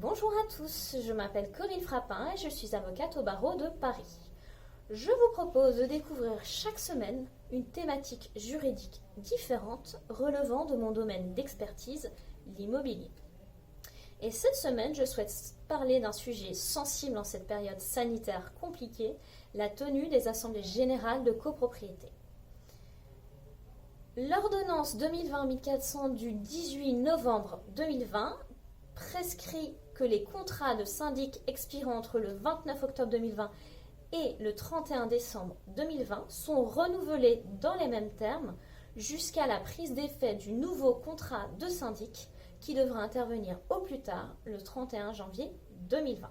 Bonjour à tous, je m'appelle Corinne Frappin et je suis avocate au barreau de Paris. Je vous propose de découvrir chaque semaine une thématique juridique différente relevant de mon domaine d'expertise, l'immobilier. Et cette semaine, je souhaite parler d'un sujet sensible en cette période sanitaire compliquée, la tenue des assemblées générales de copropriété. L'ordonnance 2020-1400 du 18 novembre 2020 prescrit que les contrats de syndic expirant entre le 29 octobre 2020 et le 31 décembre 2020 sont renouvelés dans les mêmes termes jusqu'à la prise d'effet du nouveau contrat de syndic qui devra intervenir au plus tard le 31 janvier 2020.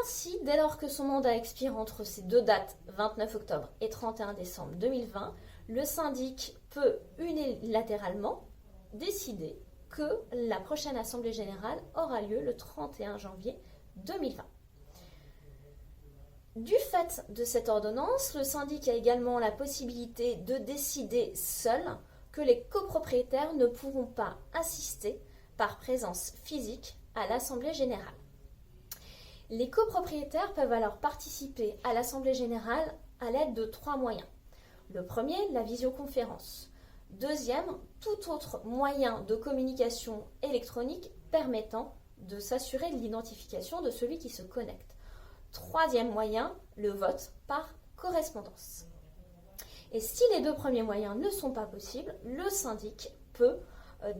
Ainsi, dès lors que son mandat expire entre ces deux dates, 29 octobre et 31 décembre 2020, le syndic peut unilatéralement décider que la prochaine Assemblée générale aura lieu le 31 janvier 2020. Du fait de cette ordonnance, le syndic a également la possibilité de décider seul que les copropriétaires ne pourront pas assister par présence physique à l'Assemblée générale. Les copropriétaires peuvent alors participer à l'Assemblée générale à l'aide de 3 moyens. Le premier, la visioconférence. Deuxième, tout autre moyen de communication électronique permettant de s'assurer de l'identification de celui qui se connecte. Troisième moyen, le vote par correspondance. Et si les deux premiers moyens ne sont pas possibles, le syndic peut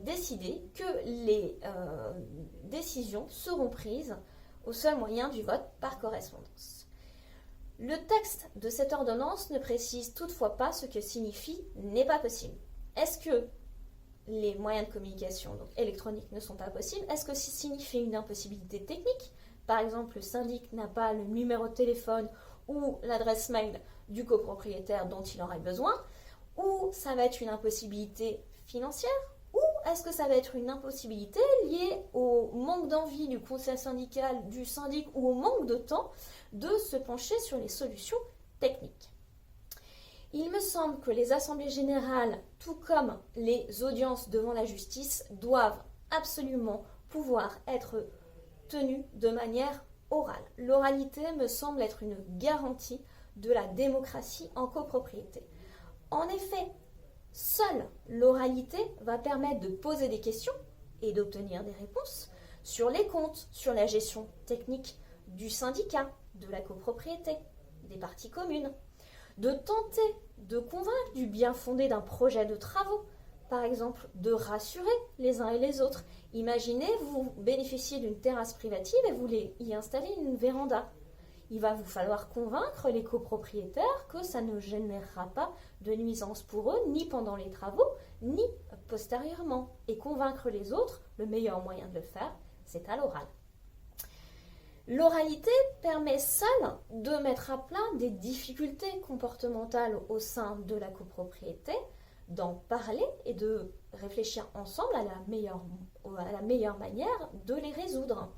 décider que les décisions seront prises au seul moyen du vote par correspondance. Le texte de cette ordonnance ne précise toutefois pas ce que signifie « n'est pas possible ». Est-ce que les moyens de communication électroniques ne sont pas possibles? Est-ce que ça signifie une impossibilité technique? Par exemple, le syndic n'a pas le numéro de téléphone ou l'adresse mail du copropriétaire dont il aurait besoin? Ou ça va être une impossibilité financière? Ou est-ce que ça va être une impossibilité liée au manque d'envie du conseil syndical, du syndic ou au manque de temps de se pencher sur les solutions techniques? Il me semble que les assemblées générales, tout comme les audiences devant la justice, doivent absolument pouvoir être tenues de manière orale. L'oralité me semble être une garantie de la démocratie en copropriété. En effet, seule l'oralité va permettre de poser des questions et d'obtenir des réponses sur les comptes, sur la gestion technique du syndicat, de la copropriété, des parties communes, de tenter de convaincre du bien fondé d'un projet de travaux, par exemple de rassurer les uns et les autres. Imaginez, vous bénéficiez d'une terrasse privative et vous voulez y installer une véranda. Il va vous falloir convaincre les copropriétaires que ça ne générera pas de nuisance pour eux, ni pendant les travaux, ni postérieurement. Et convaincre les autres, le meilleur moyen de le faire, c'est à l'oral. L'oralité permet seule de mettre à plat des difficultés comportementales au sein de la copropriété, d'en parler et de réfléchir ensemble à la meilleure manière de les résoudre.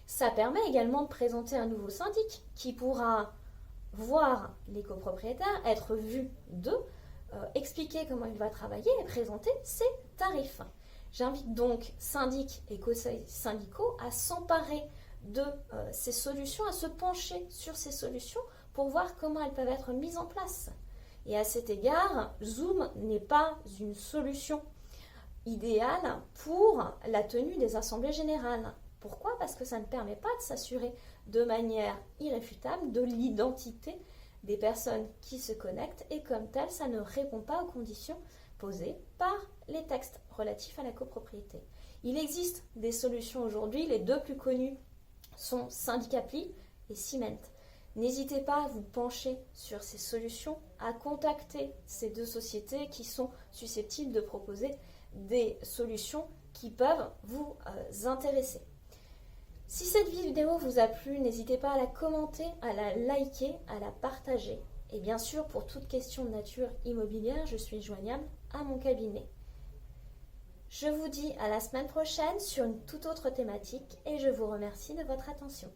Ça permet également de présenter un nouveau syndic qui pourra voir les copropriétaires, être vu d'eux, expliquer comment il va travailler et présenter ses tarifs. J'invite donc syndics et conseils syndicaux à s'emparer de ces solutions, à se pencher sur ces solutions pour voir comment elles peuvent être mises en place. Et à cet égard, Zoom n'est pas une solution idéale pour la tenue des assemblées générales. Pourquoi? Parce que ça ne permet pas de s'assurer de manière irréfutable de l'identité des personnes qui se connectent et comme tel, ça ne répond pas aux conditions posées par les textes relatifs à la copropriété. Il existe des solutions aujourd'hui, les deux plus connues sont Syndicaply et Cement. N'hésitez pas à vous pencher sur ces solutions, à contacter ces deux sociétés qui sont susceptibles de proposer des solutions qui peuvent vous intéresser. Si cette vidéo vous a plu, n'hésitez pas à la commenter, à la liker, à la partager. Et bien sûr, pour toute question de nature immobilière, je suis joignable à mon cabinet. Je vous dis à la semaine prochaine sur une toute autre thématique et je vous remercie de votre attention.